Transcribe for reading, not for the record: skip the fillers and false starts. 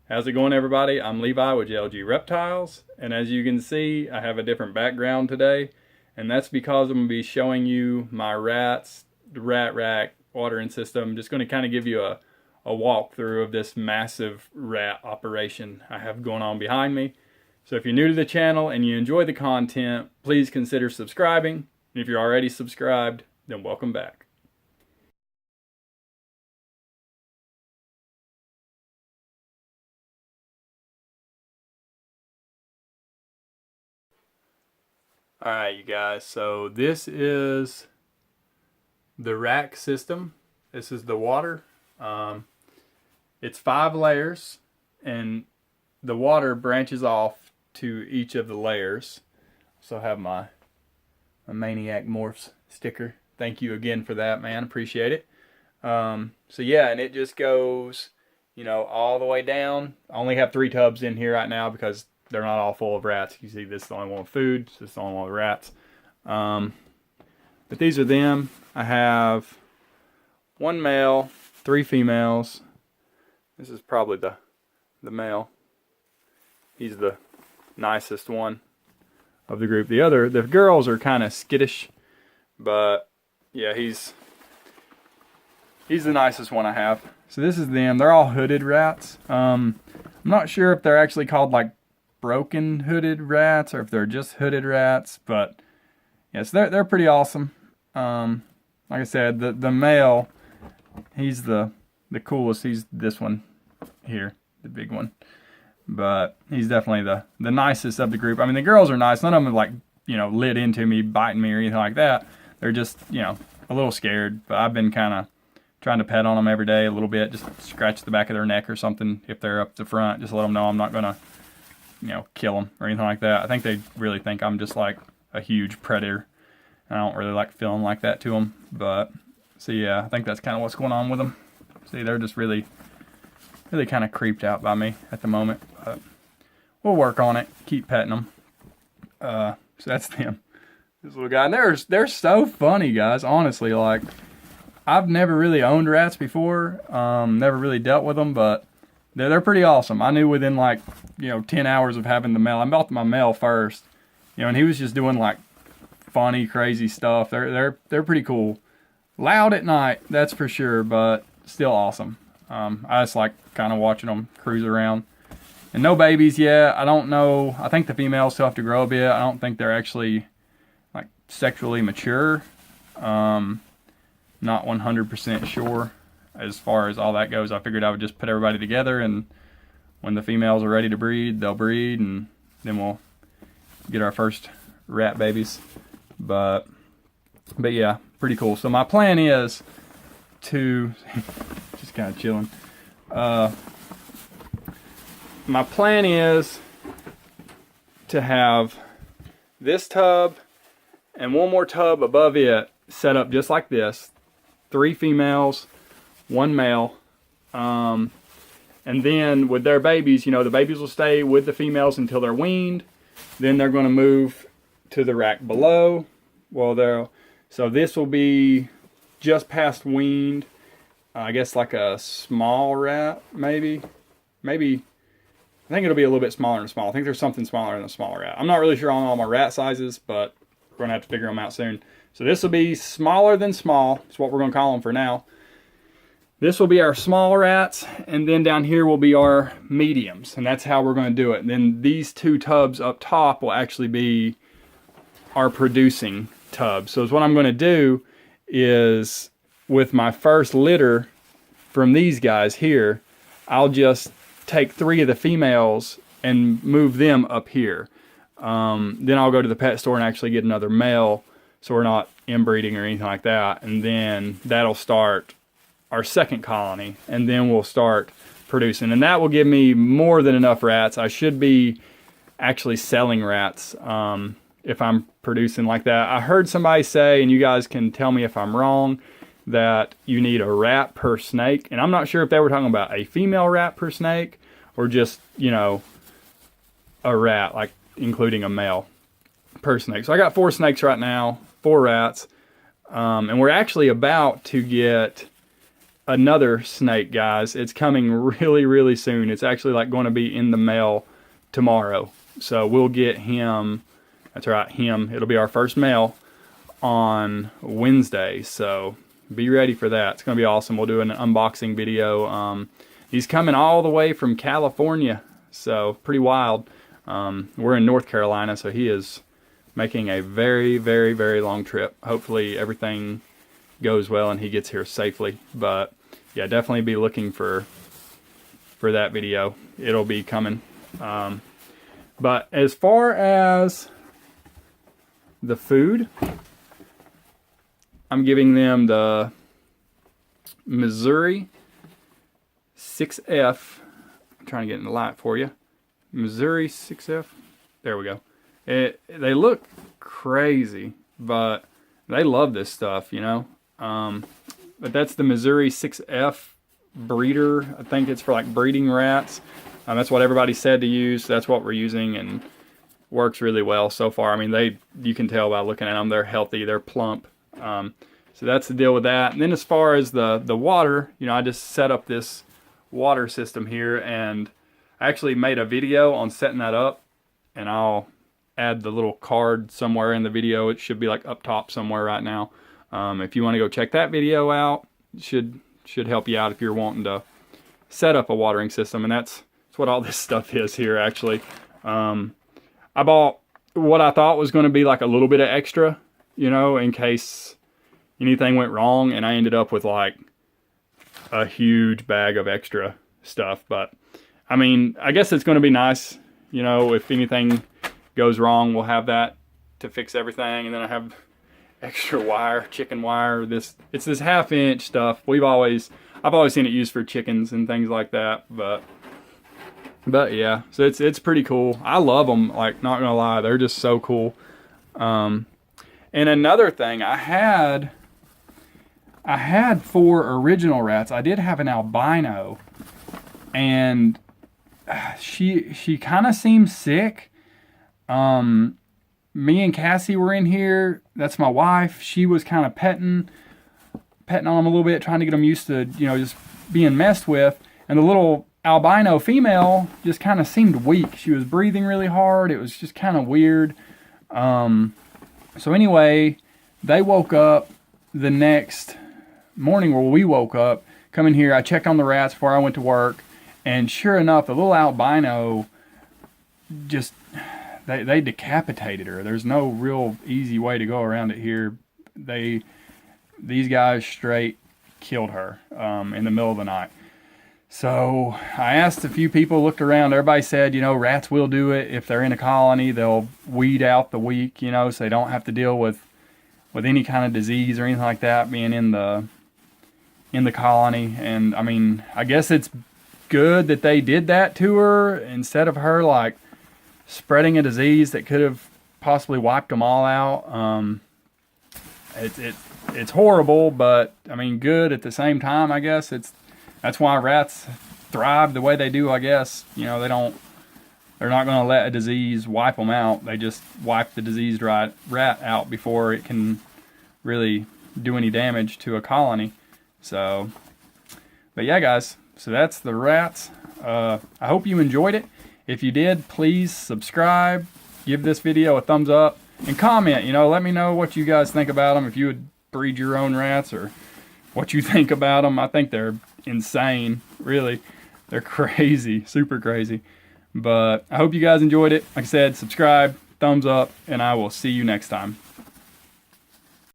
How's it going, everybody? I'm Levi with JLG Reptiles, and as you can see, I have a different background today, and that's because I'm going to be showing you my rats, the rat rack, watering system. Just going to kind of give you a walkthrough of this massive rat operation I have going on behind me. So if you're new to the channel and you enjoy the content, please consider subscribing. And if you're already subscribed, then welcome back. Alright, you guys, so this is the rack system. This is the water. It's 5 layers, and the water branches off to each of the layers. So I have my Maniac Morphs sticker. Thank you again for that, man. Appreciate it. So yeah, and it just goes, all the way down. I only have 3 tubs in here right now because they're not all full of rats. You see, this is the only one with food. This is the only one with rats. But these are them. I have 1 male, 3 females. This is probably the male. He's the nicest one of the group. The girls are kind of skittish, but yeah, he's the nicest one I have. So this is them. They're all hooded rats. I'm not sure if they're actually called like broken hooded rats or if they're just hooded rats, but yes, they're pretty awesome. Like I said, the male, he's the coolest. He's this one here, the big one, but he's definitely the nicest of the group. I mean, the girls are nice. None of them are like, lit into me, biting me or anything like that. They're just, a little scared, but I've been kind of trying to pet on them every day a little bit, just scratch the back of their neck or something if they're up the front, just let them know I'm not gonna kill them or anything like that. I think they really think I'm just like a huge predator. I don't really like feeling like that to them, but so yeah, I think that's kind of what's going on with them. See, they're just really kind of creeped out by me at the moment, but we'll work on it, keep petting them. So that's them, this little guy, and they're so funny, guys. Honestly, like, I've never really owned rats before, never really dealt with them, but they're pretty awesome. I knew within like 10 hours of having the male. I bought my male first, and he was just doing like funny, crazy stuff. They're pretty cool. Loud at night, that's for sure, but still awesome. I just like kind of watching them cruise around. And no babies yet. I don't know. I think the females still have to grow a bit. I don't think they're actually like sexually mature. Not 100% sure as far as all that goes. I figured I would just put everybody together, and when the females are ready to breed, they'll breed, and then we'll get our first rat babies. But yeah, pretty cool. So my plan is to just kind of chilling. My plan is to have this tub and one more tub above it set up just like this. 3 females, 1 male. And then with their babies, the babies will stay with the females until they're weaned. Then they're going to move to the rack below. So this will be just past weaned. I guess like a small rat, maybe. I think it'll be a little bit smaller than small. I think there's something smaller than a small rat. I'm not really sure on all my rat sizes, but we're going to have to figure them out soon. So this will be smaller than small. That's what we're going to call them for now. This will be our small rats, and then down here will be our mediums, and that's how we're going to do it. And then these 2 tubs up top will actually be our producing tubs. So what I'm going to do is, with my first litter from these guys here, I'll just take 3 of the females and move them up here. Then I'll go to the pet store and actually get another male, so we're not inbreeding or anything like that. And then that'll start our second colony, and then we'll start producing. And that will give me more than enough rats. I should be actually selling rats if I'm producing like that. I heard somebody say, and you guys can tell me if I'm wrong, that you need a rat per snake. And I'm not sure if they were talking about a female rat per snake or just, a rat, like including a male per snake. So I got 4 snakes right now, 4 rats. And we're actually about to get another snake, guys. It's coming really, really soon. It's actually like going to be in the mail tomorrow. So we'll get him. That's right, him. It'll be our first mail on Wednesday. So be ready for that. It's going to be awesome. We'll do an unboxing video. He's coming all the way from California. So pretty wild. We're in North Carolina, so he is making a very, very, very long trip. Hopefully everything goes well and he gets here safely. But yeah, definitely be looking for that video. It'll be coming. But as far as the food, I'm giving them the Missouri 6F. I'm trying to get in the light for you. Missouri 6F. There we go. They look crazy, but they love this stuff, you know. But that's the Missouri 6F breeder. I think it's for like breeding rats. That's what everybody said to use. That's what we're using, and works really well so far. I mean, you can tell by looking at them. They're healthy. They're plump. So that's the deal with that. And then as far as the water, you know, I just set up this water system here, and I actually made a video on setting that up, and I'll add the little card somewhere in the video. It should be like up top somewhere right now. If you want to go check that video out, it should help you out if you're wanting to set up a watering system. And that's what all this stuff is here, actually. I bought what I thought was going to be like a little bit of extra, you know, in case anything went wrong, and I ended up with like a huge bag of extra stuff. But I mean, I guess it's going to be nice, you know, if anything goes wrong, we'll have that to fix everything. And then I have extra wire, chicken wire. It's this 1/2 inch stuff. I've always seen it used for chickens and things like that. But yeah, so it's pretty cool. I love them. Like, not gonna lie, they're just so cool. And another thing, I had 4 original rats. I did have an albino, and she kind of seemed sick. Me and Cassie were in here. That's my wife. She was kind of petting on them a little bit, trying to get them used to, you know, just being messed with. And the little albino female just kind of seemed weak. She was breathing really hard. It was just kind of weird. So anyway, they woke up the next morning, where we woke up, come in here. I checked on the rats before I went to work, and sure enough, the little albino just, they decapitated her. There's no real easy way to go around it here. These guys straight killed her in the middle of the night. So I asked a few people, looked around. Everybody said, you know, rats will do it. If they're in a colony, they'll weed out the weak, you know, so they don't have to deal with any kind of disease or anything like that being in the colony. And I mean, I guess it's good that they did that to her, instead of her like spreading a disease that could have possibly wiped them all out. It's horrible, but I mean, good at the same time. I guess that's why rats thrive the way they do, I guess. You know, they're not going to let a disease wipe them out. They just wipe the diseased rat out before it can really do any damage to a colony. So, but yeah, guys, so that's the rats. I hope you enjoyed it. If you did, please subscribe, give this video a thumbs up, and comment. You know, let me know what you guys think about them, if you would breed your own rats, or what you think about them. I think they're insane, really. They're crazy, super crazy. But I hope you guys enjoyed it. Like I said, subscribe, thumbs up, and I will see you next time.